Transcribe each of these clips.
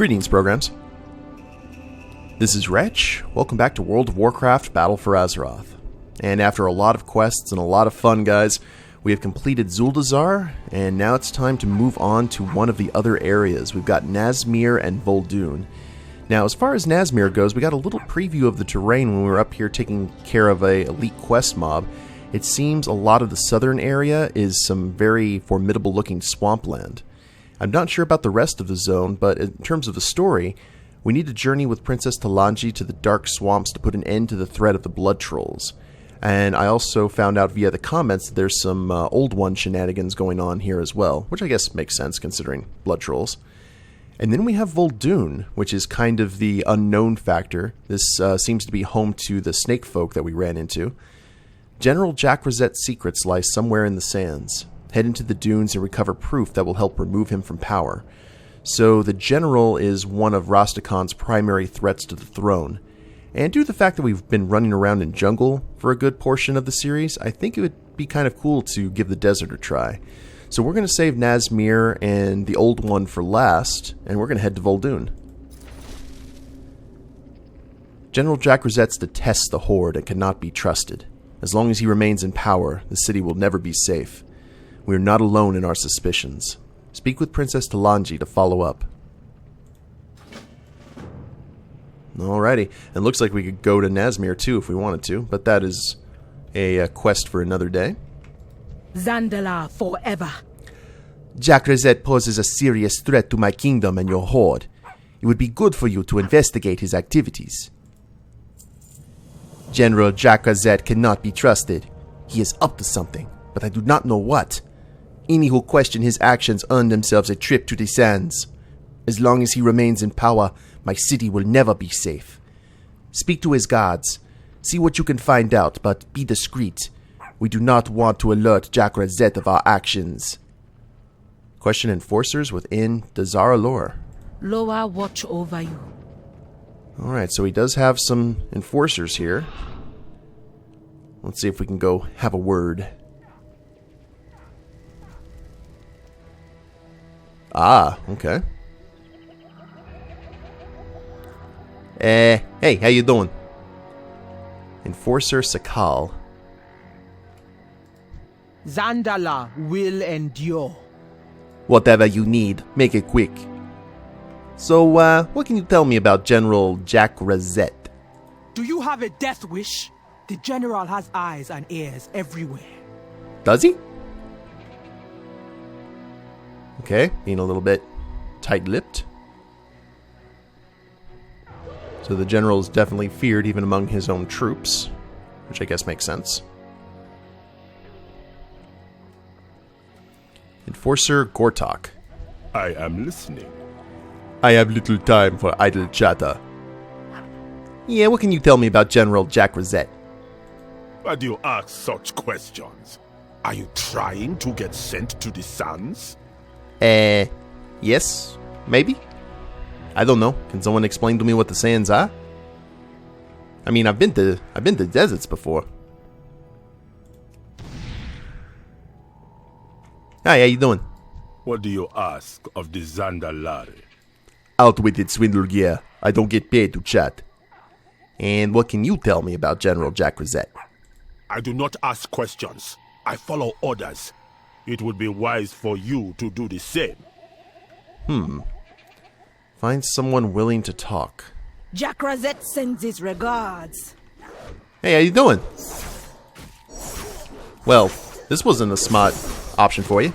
Greetings, programs. This is Wretch. Welcome back to World of Warcraft Battle for Azeroth. And after a lot of quests and a lot of fun, guys, we have completed Zuldazar, and now it's time to move on to one of the other areas. We've got Nazmir and Vol'dun. Now, as far as Nazmir goes, we got a little preview of the terrain when we were up here taking care of a elite quest mob. It seems a lot of the southern area is some very formidable looking swampland. I'm not sure about the rest of the zone, but in terms of the story, we need to journey with Princess Talanji to the dark swamps to put an end to the threat of the blood trolls. And I also found out via the comments that there's some Old One shenanigans going on here as well, which I guess makes sense considering blood trolls. And then we have Vol'dun, which is kind of the unknown factor. This seems to be home to the snake folk that we ran into. General Jakra'zet's secrets lie somewhere in the sands. Head into the dunes and recover proof that will help remove him from power. So the General is one of Rastakhan's primary threats to the throne. And due to the fact that we've been running around in jungle for a good portion of the series, I think it would be kind of cool to give the desert a try. So we're going to save Nazmir and the Old One for last, and we're going to head to Vol'dun. General Jakra'zet detests the Horde and cannot be trusted. As long as he remains in power, the city will never be safe. We are not alone in our suspicions. Speak with Princess Talanji to follow up. Alrighty, it looks like we could go to Nazmir too if we wanted to, but that is a quest for another day. Zandala forever. Jakra'zet poses a serious threat to my kingdom and your horde. It would be good for you to investigate his activities. General Jakra'zet cannot be trusted. He is up to something, but I do not know what. Any who question his actions earn themselves a trip to the sands. As long as he remains in power, my city will never be safe. Speak to his guards. See what you can find out, but be discreet. We do not want to alert Jakra'zet of our actions. Question enforcers within Dazara lore. Loa watch over you. Alright, so he does have some enforcers here. Let's see if we can go have a word. Ah, okay. Hey, how you doing? Enforcer Sakal. Zandala will endure. Whatever you need, make it quick. So, what can you tell me about General Jakra'zet? Do you have a death wish? The general has eyes and ears everywhere. Does he? Okay, being a little bit tight-lipped. So the general is definitely feared even among his own troops, which I guess makes sense. Enforcer Gortok. I am listening. I have little time for idle chatter. Yeah, what can you tell me about General Jakra'zet? Why do you ask such questions? Are you trying to get sent to the sands? Yes, maybe. I don't know. Can someone explain to me what the sands are? I mean, I've been to deserts before. Hi, how you doing? What do you ask of the Zandalari? Outwitted Swindlegear. I don't get paid to chat. And what can you tell me about General Jakra'zet? I do not ask questions. I follow orders. It would be wise for you to do the same. Find someone willing to talk. Jakra'zet sends his regards. Hey, how you doing? Well, this wasn't a smart option for you.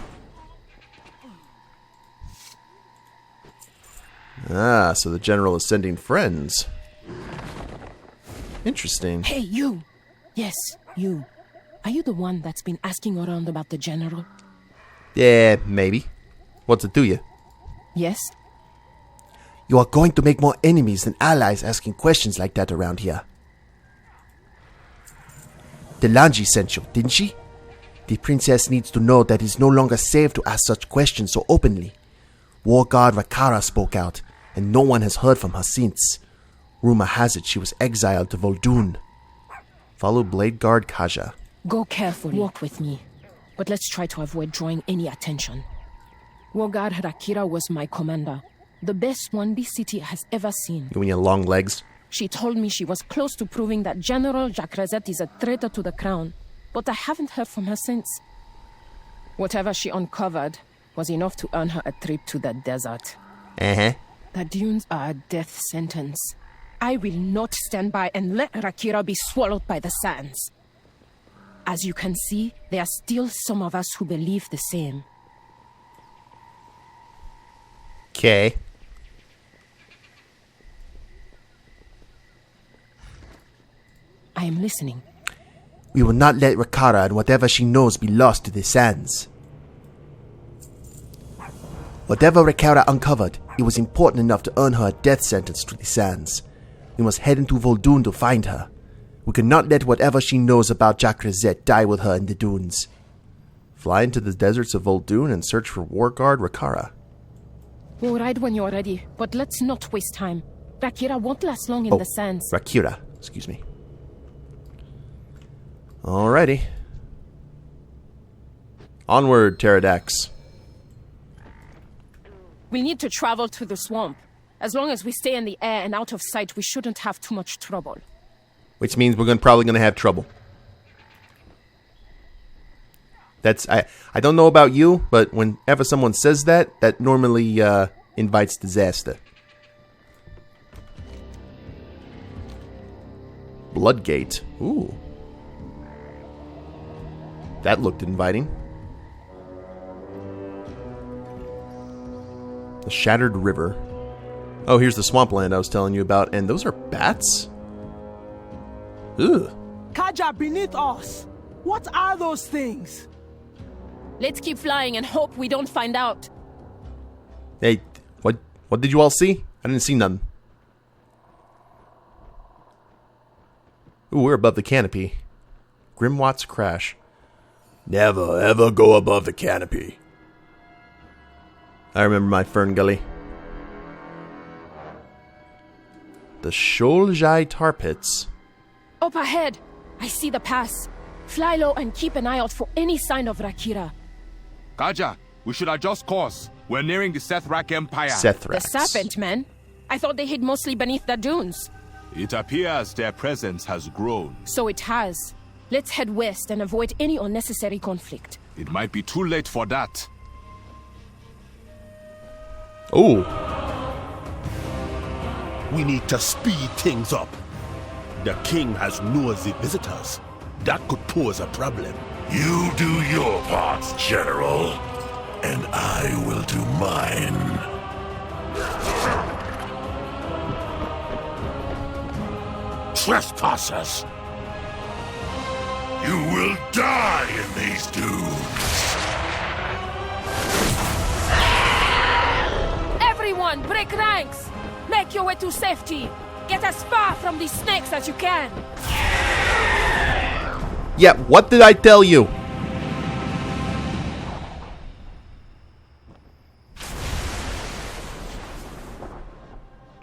Ah, so the general is sending friends. Interesting. Hey, you! Yes, you. Are you the one that's been asking around about the general? Yeah, maybe. What's it to you? Yes? You are going to make more enemies than allies asking questions like that around here. Talanji sent you, didn't she? The princess needs to know that it's no longer safe to ask such questions so openly. War God Rakara spoke out, and no one has heard from her since. Rumor has it she was exiled to Vol'dun. Follow Blade Guard Kaja. Go carefully. Walk with me. But let's try to avoid drawing any attention. War God Rakira was my commander. The best one this city has ever seen. When you have long legs. She told me she was close to proving that General Jakra'zet is a traitor to the crown, but I haven't heard from her since. Whatever she uncovered was enough to earn her a trip to the desert. Uh-huh. The dunes are a death sentence. I will not stand by and let Rakira be swallowed by the sands. As you can see, there are still some of us who believe the same. Okay. I am listening. We will not let Rakara and whatever she knows be lost to the sands. Whatever Rakara uncovered, it was important enough to earn her a death sentence to the sands. We must head into Vol'dun to find her. We cannot let whatever she knows about Jakra'zet die with her in the dunes. Fly into the deserts of Vol'dun and search for War Guard Rakara. We'll ride when you're ready, but let's not waste time. Rakira won't last long in the sands. Rakira, excuse me. Alrighty. Onward, Pterodax. We need to travel through the swamp. As long as we stay in the air and out of sight, we shouldn't have too much trouble. Which means we're probably going to have trouble. That's I don't know about you, but whenever someone says that, that normally invites disaster. Bloodgate. Ooh. That looked inviting. The Shattered River. Oh, here's the swampland I was telling you about, and those are bats? Ugh. Kaja beneath us. What are those things? Let's keep flying and hope we don't find out. Hey, what did you all see? I didn't see nothing. Ooh, we're above the canopy. Grimwatt's Crash. Never, ever go above the canopy. I remember my Fern Gully. The Shoaljai Tar Pits. Up ahead, I see the pass. Fly low and keep an eye out for any sign of Rakira. Kaja, we should adjust course. We're nearing the Sethrak Empire. The Serpent Men? I thought they hid mostly beneath the dunes. It appears their presence has grown. So it has. Let's head west and avoid any unnecessary conflict. It might be too late for that. Oh. We need to speed things up. The king has nosy visitors. That could pose a problem. You do your parts, General, and I will do mine. Trespassers! You will die in these dunes. Everyone, break ranks! Make your way to safety! Get as far from these snakes as you can! Yeah, what did I tell you?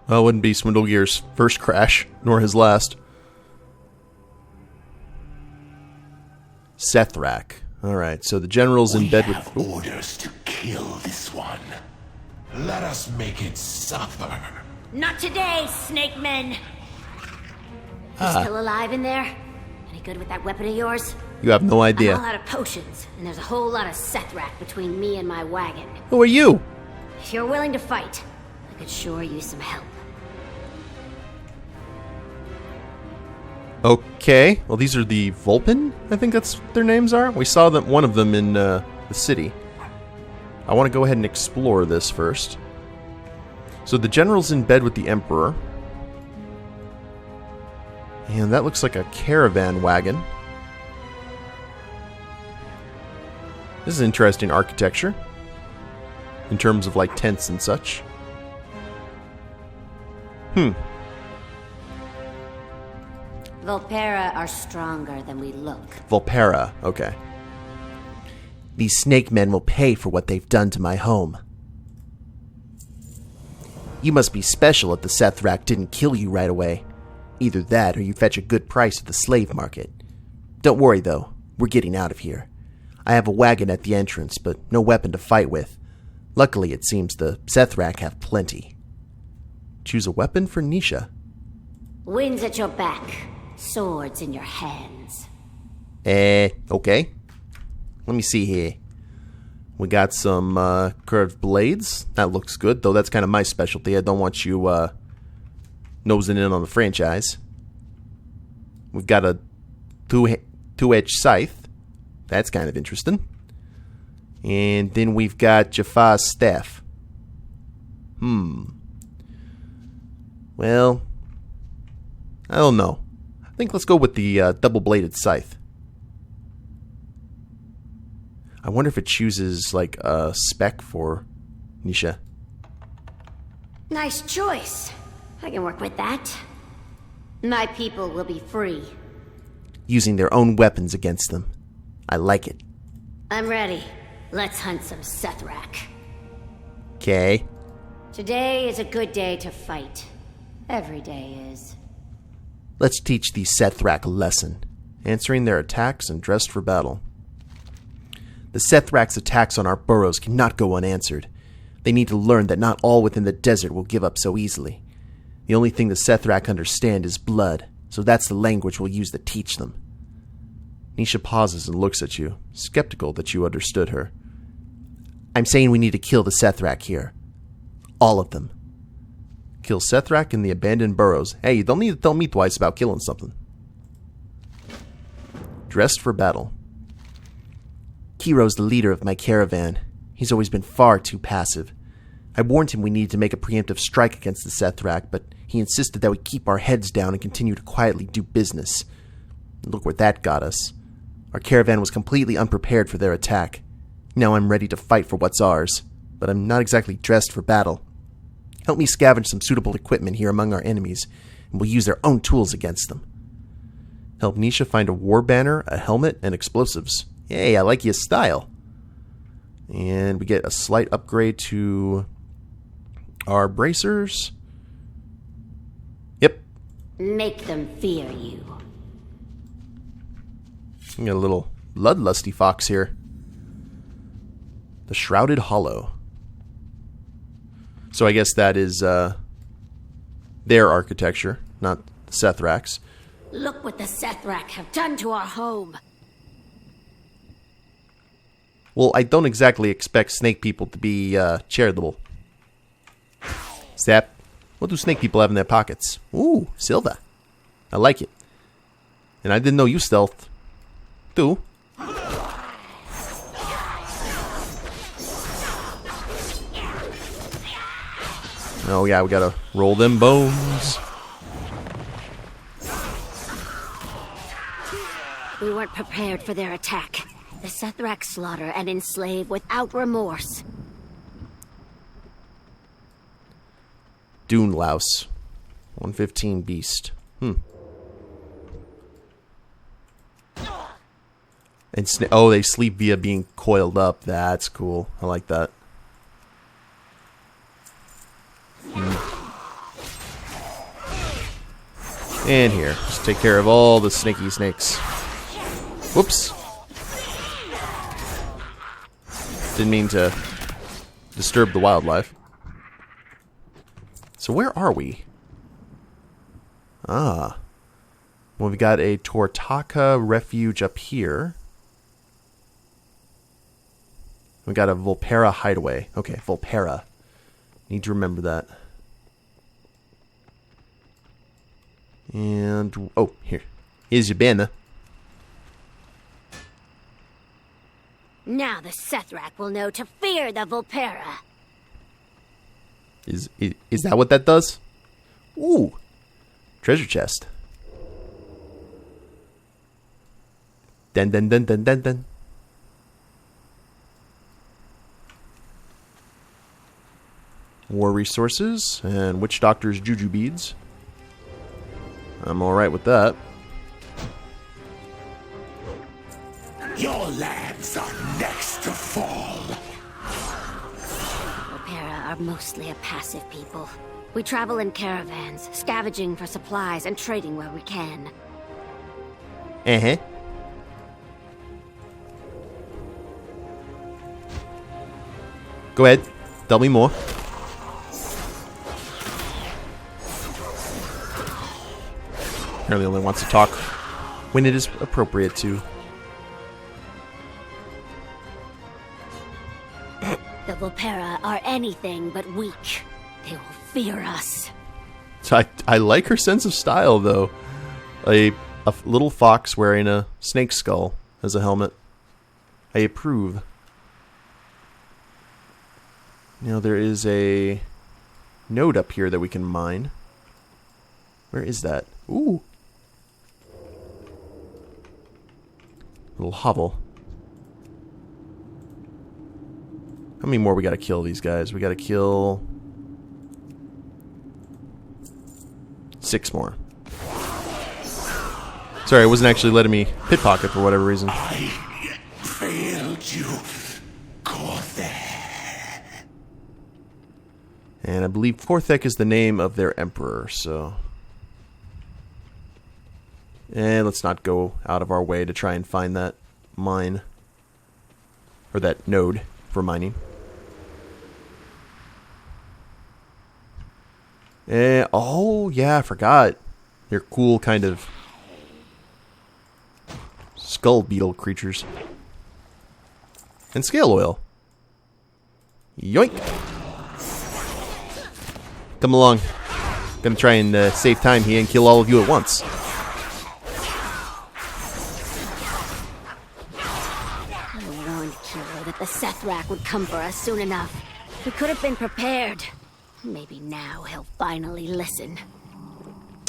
Well, it wouldn't be Swindlegear's first crash, nor his last. Sethrak. Alright, so the general's in bed with... We have orders to kill this one. Let us make it suffer. Not today, snake men. You still alive in there? Any good with that weapon of yours? You have no idea. I'm all out of potions, and there's a whole lot of Sethrak between me and my wagon. Who are you? If you're willing to fight, I could sure use some help. Okay, well these are the Vulpin, I think that's what their names are. We saw them, one of them in the city. I want to go ahead and explore this first. So the general's in bed with the Emperor. And that looks like a caravan wagon. This is interesting architecture. In terms of like tents and such. Vulpera are stronger than we look. Vulpera, okay. These snake men will pay for what they've done to my home. You must be special if the Sethrak didn't kill you right away. Either that or you fetch a good price at the slave market. Don't worry though, we're getting out of here. I have a wagon at the entrance, but no weapon to fight with. Luckily, it seems the Sethrak have plenty. Choose a weapon for Nisha. Winds at your back, swords in your hands. Okay. Let me see here. We got some curved blades. That looks good, though that's kind of my specialty. I don't want you nosing in on the franchise. We've got a two-edged scythe. That's kind of interesting. And then we've got Jafar's staff. Well, I don't know. I think let's go with the double-bladed scythe. I wonder if it chooses, like, a spec for Nisha. Nice choice. I can work with that. My people will be free. Using their own weapons against them. I like it. I'm ready. Let's hunt some Sethrak. Okay. Today is a good day to fight. Every day is. Let's teach these Sethrak a lesson. Answering their attacks and dressed for battle. The Sethrak's attacks on our burrows cannot go unanswered. They need to learn that not all within the desert will give up so easily. The only thing the Sethrak understand is blood, so that's the language we'll use to teach them. Nisha pauses and looks at you, skeptical that you understood her. I'm saying we need to kill the Sethrak here. All of them. Kill Sethrak in the abandoned burrows. Hey, you don't need to tell me twice about killing something. Dressed for battle. Kiro's the leader of my caravan. He's always been far too passive. I warned him we needed to make a preemptive strike against the Sethrak, but he insisted that we keep our heads down and continue to quietly do business. Look where that got us. Our caravan was completely unprepared for their attack. Now I'm ready to fight for what's ours, but I'm not exactly dressed for battle. Help me scavenge some suitable equipment here among our enemies, and we'll use their own tools against them. Help Nisha find a war banner, a helmet, and explosives. Yay, I like your style. And we get a slight upgrade to our bracers. Yep. Make them fear you. We got a little bloodlusty fox here. The Shrouded Hollow. So I guess that is their architecture, not Sethrak's. Look what the Sethrak have done to our home. Well, I don't exactly expect snake people to be charitable. Step. What do snake people have in their pockets? Ooh, silver. I like it. And I didn't know you stealthed. Too. Oh yeah, we gotta roll them bones. We weren't prepared for their attack. The Sethrak slaughter and enslave without remorse. Dune Louse. 115 Beast. And oh, they sleep via being coiled up. That's cool. I like that. And here, just take care of all the snaky snakes. Whoops. Didn't mean to disturb the wildlife. So where are we? Ah. Well, we've got a Tortaka refuge up here. We got a Vulpera hideaway. Okay, Vulpera. Need to remember that. And, oh, here's your banner. Now the Sethrak will know to fear the Vulpera. Is that what that does? Ooh, treasure chest. Dun dun dun dun dun dun. War resources and Witch Doctor's Juju beads. I'm alright with that. Your lands are next to fall. Vulpera are mostly a passive people. We travel in caravans, scavenging for supplies and trading where we can. Uh-huh. Go ahead. Tell me more. Apparently only wants to talk when it is appropriate to. The Vulpera are anything but weak. They will fear us. So I like her sense of style, though. A little fox wearing a snake skull as a helmet. I approve. Now there is a node up here that we can mine. Where is that? Ooh. Little hovel. How many more we gotta kill these guys? We gotta kill 6 more. Sorry, it wasn't actually letting me pickpocket for whatever reason. I failed you, Korthek. And I believe Korthek is the name of their emperor, so... And let's not go out of our way to try and find that mine. Or that node for mining. Oh, yeah, I forgot. They're cool kind of skull beetle creatures. And scale oil. Yoink! Come along. Gonna try and save time here and kill all of you at once. I warned Kiro that the Sethrak would come for us soon enough. We could have been prepared. Maybe now he'll finally listen.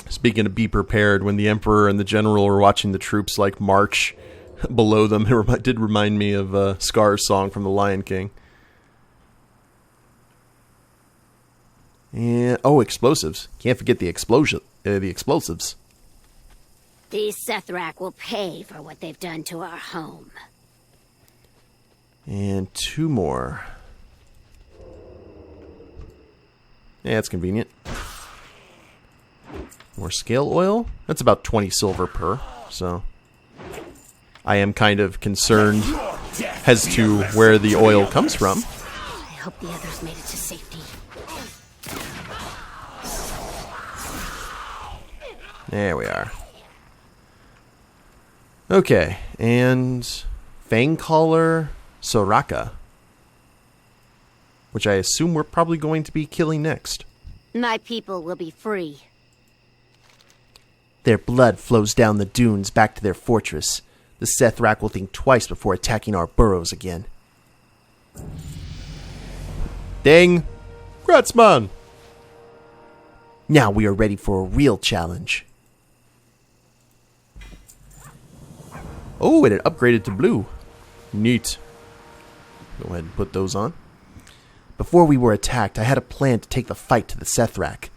Speaking of be prepared, when the Emperor and the General are watching the troops like march below them, it did remind me of Scar's song from The Lion King. And oh, explosives! Can't forget the explosives. These Sethrak will pay for what they've done to our home. And 2 more. Yeah, that's convenient. More scale oil. That's about 20 silver per, so... I am kind of concerned as to where the oil comes from. I hope the others made it to safety. There we are. Okay, and... Fangcaller Soraka. Which I assume we're probably going to be killing next. My people will be free. Their blood flows down the dunes back to their fortress. The Sethrak will think twice before attacking our burrows again. Dang! Gratzman! Now we are ready for a real challenge. Oh, and it upgraded to blue. Neat. Go ahead and put those on. Before we were attacked, I had a plan to take the fight to the Sethrak.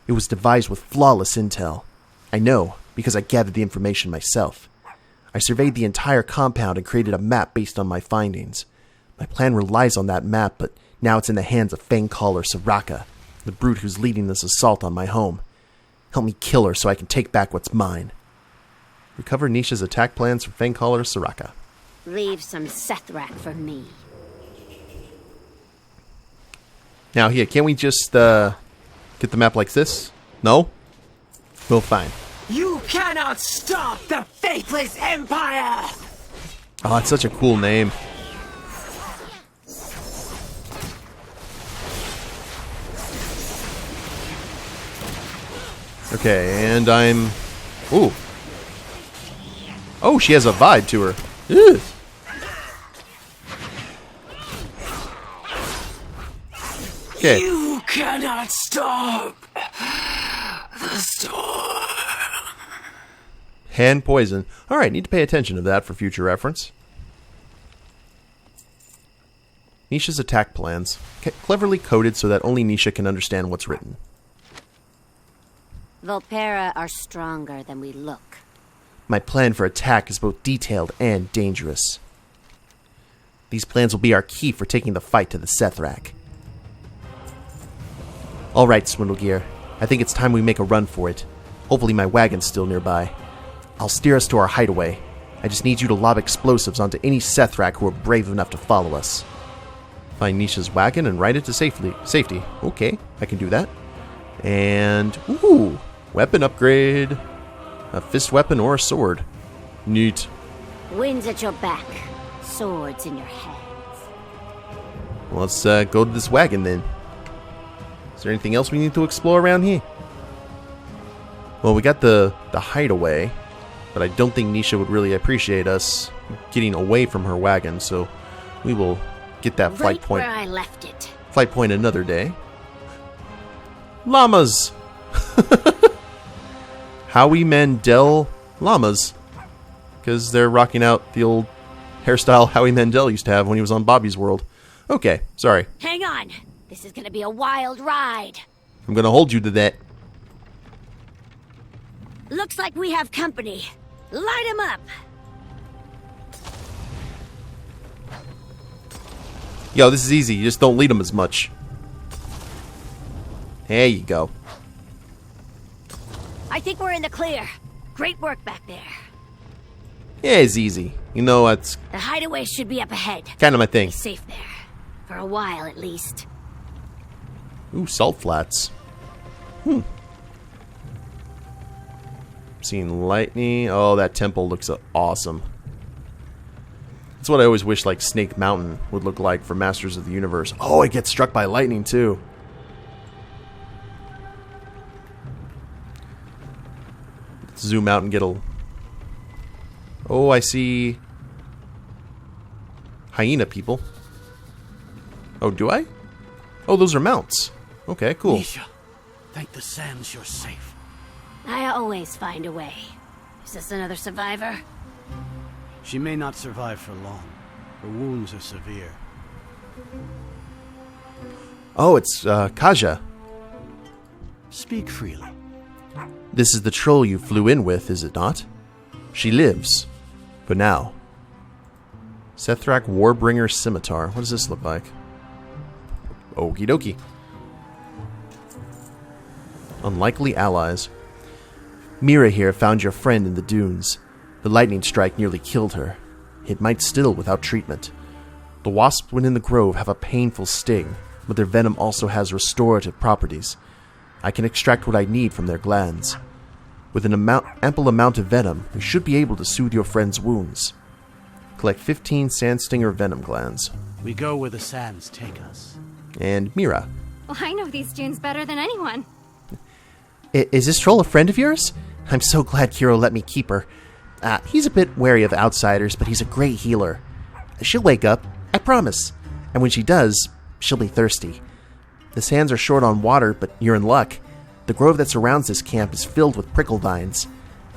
It was devised with flawless intel. I know, because I gathered the information myself. I surveyed the entire compound and created a map based on my findings. My plan relies on that map, but now it's in the hands of Fangcaller Soraka, the brute who's leading this assault on my home. Help me kill her so I can take back what's mine. Recover Nisha's attack plans from Fangcaller Soraka. Leave some Sethrak for me. Now here, can't we just get the map like this? No? Well, fine. You cannot stop the faithless empire! Oh, it's such a cool name. Okay, and I'm... Ooh. Oh, she has a vibe to her. Ew. Okay. You cannot stop the storm. Hand poison. Alright, need to pay attention to that for future reference. Nisha's attack plans. Cleverly coded so that only Nisha can understand what's written. Vulpera are stronger than we look. My plan for attack is both detailed and dangerous. These plans will be our key for taking the fight to the Sethrak. Alright, Swindlegear. I think it's time we make a run for it. Hopefully my wagon's still nearby. I'll steer us to our hideaway. I just need you to lob explosives onto any Sethrak who are brave enough to follow us. Find Nisha's wagon and ride it to safety. Okay, I can do that. And, ooh, weapon upgrade. A fist weapon or a sword. Neat. Winds at your back, swords in your hands. Well, let's go to this wagon then. Is there anything else we need to explore around here? Well, we got the hideaway, but I don't think Nisha would really appreciate us getting away from her wagon, so we will get that flight point. Right where I left it. Flight point another day. Llamas! Howie Mandel llamas. Because they're rocking out the old hairstyle Howie Mandel used to have when he was on Bobby's World. Okay, sorry. Hang on. This is gonna be a wild ride. I'm gonna hold you to that. Looks like we have company. Light 'em up. Yo, this is easy. You just don't lead them as much. There you go. I think we're in the clear. Great work back there. Yeah, it's easy. You know, it's The hideaway should be up ahead. kind of my thing. Be safe there. For a while, at least. Ooh, salt flats. Seeing lightning. Oh, that temple looks awesome. That's what I always wish, like, Snake Mountain would look like for Masters of the Universe. Oh, it gets struck by lightning, too. Let's zoom out and get a... Oh, I see... hyena people. Oh, do I? Oh, those are mounts. Okay, cool. Nisha, thank the sands you're safe. I always find a way. Is this another survivor? She may not survive for long. Her wounds are severe. Oh, it's Kaja. Speak freely. This is the troll you flew in with, is it not? She lives. For now. Sethrak Warbringer Scimitar. What does this look like? Okie dokie. Unlikely allies. Mira here found your friend in the dunes. The lightning strike nearly killed her. It might still without treatment. The wasps within the grove have a painful sting, but their venom also has restorative properties. I can extract what I need from their glands. With an ample amount of venom, we should be able to soothe your friend's wounds. Collect 15 sand stinger venom glands. We go where the sands take us. And Mira. Well, I know these dunes better than anyone. Is this troll a friend of yours? I'm so glad Kiro let me keep her. He's a bit wary of outsiders, but he's a great healer. She'll wake up, I promise. And when she does, she'll be thirsty. The sands are short on water, but you're in luck. The grove that surrounds this camp is filled with prickle vines.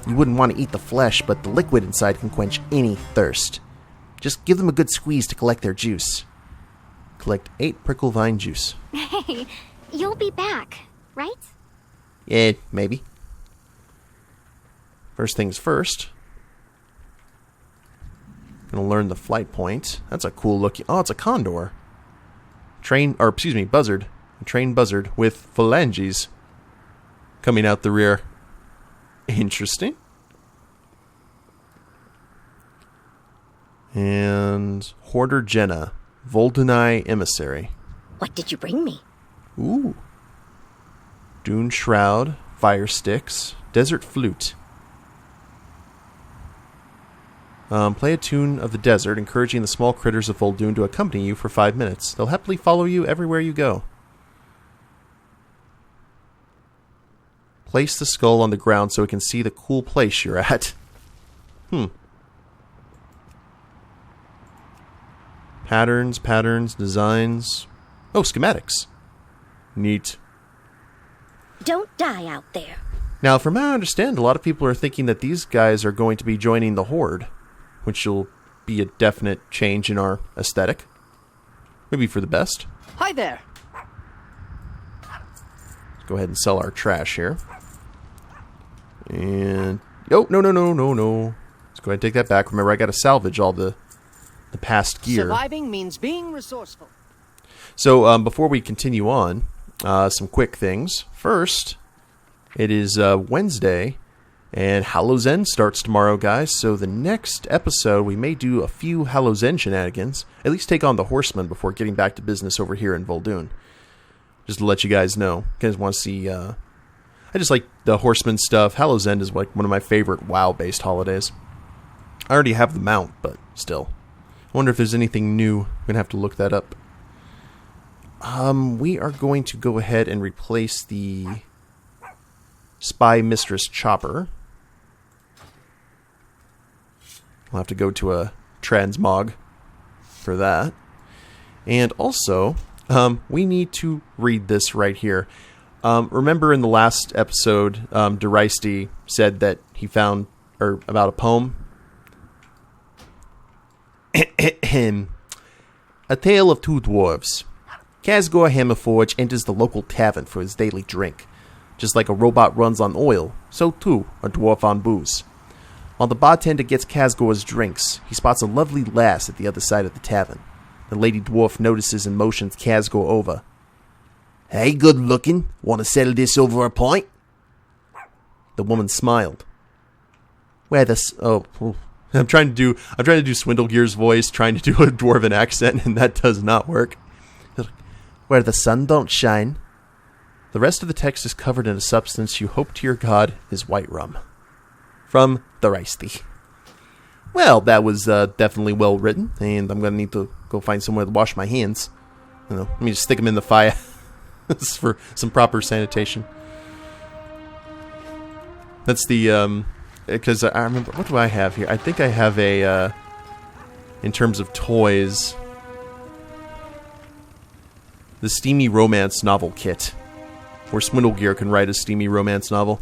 You wouldn't want to eat the flesh, but the liquid inside can quench any thirst. Just give them a good squeeze to collect their juice. Collect 8 prickle vine juice. Hey, you'll be back, right? Yeah, maybe. First things first. Gonna learn the flight point. That's a cool looking... Oh, it's a condor. Buzzard. A trained buzzard with phalanges coming out the rear. Interesting. And Hoarder Jenna. Vol'dun emissary. What did you bring me? Ooh. Dune Shroud. Fire Sticks. Desert Flute. Play a tune of the desert, encouraging the small critters of Vol'dun to accompany you for 5 minutes. They'll happily follow you everywhere you go. Place the skull on the ground so it can see the cool place you're at. Patterns, designs. Oh, schematics. Neat. Don't die out there. Now, from what I understand, a lot of people are thinking that these guys are going to be joining the Horde, which will be a definite change in our aesthetic. Maybe for the best. Hi there. Let's go ahead and sell our trash here. And... Oh, no. Let's go ahead and take that back. Remember, I got to salvage all the past gear. Surviving means being resourceful. So, before we continue on, some quick things. First, it is Wednesday, And Hallow's End starts tomorrow, guys, so the next episode we may do a few Hallow's End shenanigans, at least take on the Horsemen before getting back to business over here in Vol'dun. Just to let you guys know. You guys want to see, I just like the Horsemen stuff. Hallow's End is like one of my favorite WoW-based holidays. I already have the mount, but still. I wonder if there's anything new. I'm going to have to look that up. We are going to go ahead and replace the Spy Mistress Chopper. We'll have to go to a transmog for that. And also, we need to read this right here. Remember in the last episode, Jakra'zet said that he found, or about a poem? A Tale of Two Dwarves. Khazgor Hammerforge enters the local tavern for his daily drink. Just like a robot runs on oil, so too a dwarf on booze. While the bartender gets Khazgor's drinks, he spots a lovely lass at the other side of the tavern. The lady dwarf notices and motions Khazgor over. "Hey, good looking. Want to settle this over a pint?" The woman smiled. "Where the I'm trying to do Swindlegear's voice, trying to do a dwarven accent, and that does not work. "Where the sun don't shine." The rest of the text is covered in a substance you hope to your god is white rum. From Jakra'zet. Well, that was definitely well written, and I'm going to need to go find somewhere to wash my hands. Let me just stick them in the fire for some proper sanitation. That's the, because I remember, what do I have here? I think I have a, in terms of toys, the Steamy Romance novel kit, where Swindlegear can write a steamy romance novel.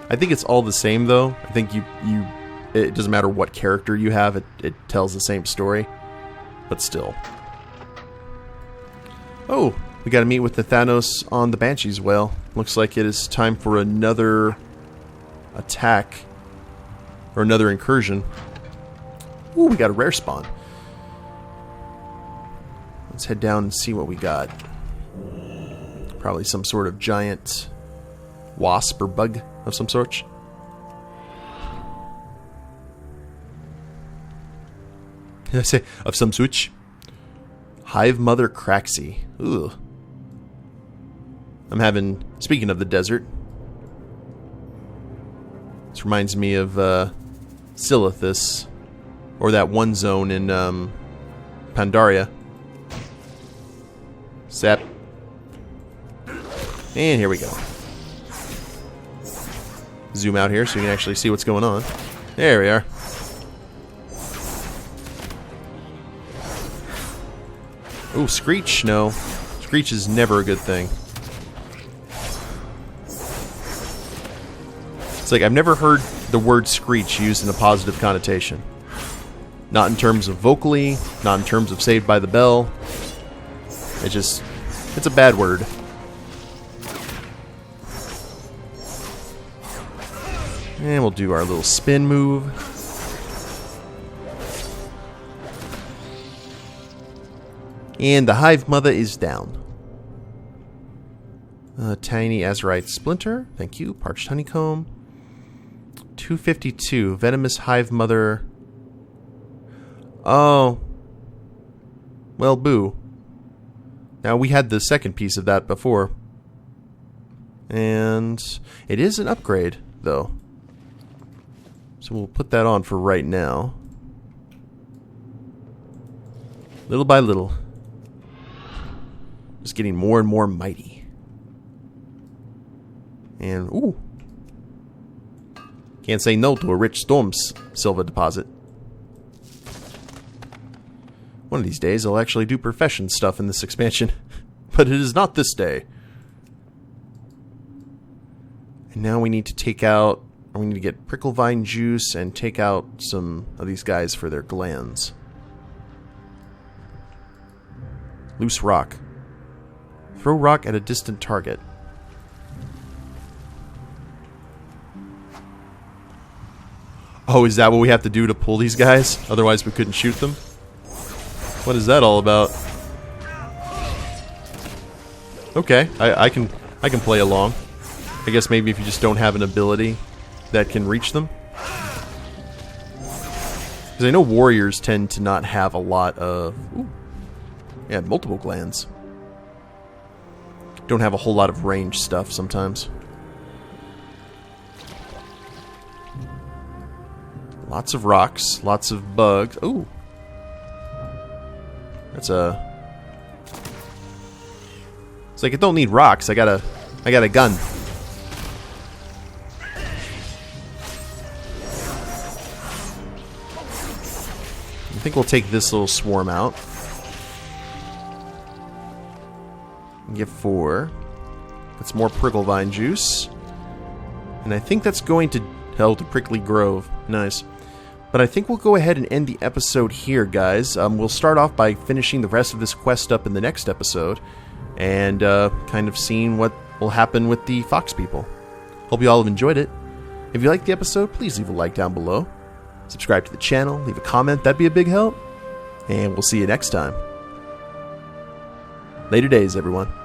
I think it's all the same, though. I think it doesn't matter what character you have, it tells the same story. But still. Oh, we gotta meet with the Thanos on the Banshee's Whale. Looks like it is time for another attack. Or another incursion. Ooh, we got a rare spawn. Let's head down and see what we got. Probably some sort of giant wasp or bug of some sort. Did I say of some sort? Hive Mother Craxy. Ugh. I'm having, speaking of the desert, this reminds me of Silithus, or that one zone in Pandaria. Zap. And here we go. Zoom out here so you can actually see what's going on. There we are. Ooh, Screech? No. Screech is never a good thing. It's like I've never heard the word Screech used in a positive connotation. Not in terms of vocally, not in terms of Saved by the Bell. It's a bad word. And we'll do our little spin move. And the Hive Mother is down. Tiny Azurite Splinter. Thank you. Parched Honeycomb. 252. Venomous Hive Mother. Oh. Well, boo. Now, we had the second piece of that before. And it is an upgrade, though. So we'll put that on for right now. Little by little. Just getting more and more mighty. And, ooh. Can't say no to a rich Storm's silver deposit. One of these days I'll actually do profession stuff in this expansion. But it is not this day. And now we need to take out... We need to get Pricklevine Juice and take out some of these guys for their glands. Loose rock. Throw rock at a distant target. Oh, is that what we have to do to pull these guys? Otherwise we couldn't shoot them? What is that all about? Okay, I can play along. I guess maybe if you just don't have an ability that can reach them. Because I know warriors tend to not have a lot of... Ooh, yeah, multiple glands. Don't have a whole lot of range stuff sometimes. Lots of rocks, lots of bugs. Ooh. That's a... It's like I don't need rocks, I got a gun. I think we'll take this little swarm out. Get 4. That's more prickle vine juice. And I think that's going to hell to Prickly Grove. Nice. But I think we'll go ahead and end the episode here, guys. We'll start off by finishing the rest of this quest up in the next episode. And kind of seeing what will happen with the fox people. Hope you all have enjoyed it. If you liked the episode, please leave a like down below. Subscribe to the channel, leave a comment, that'd be a big help. And we'll see you next time. Later days, everyone.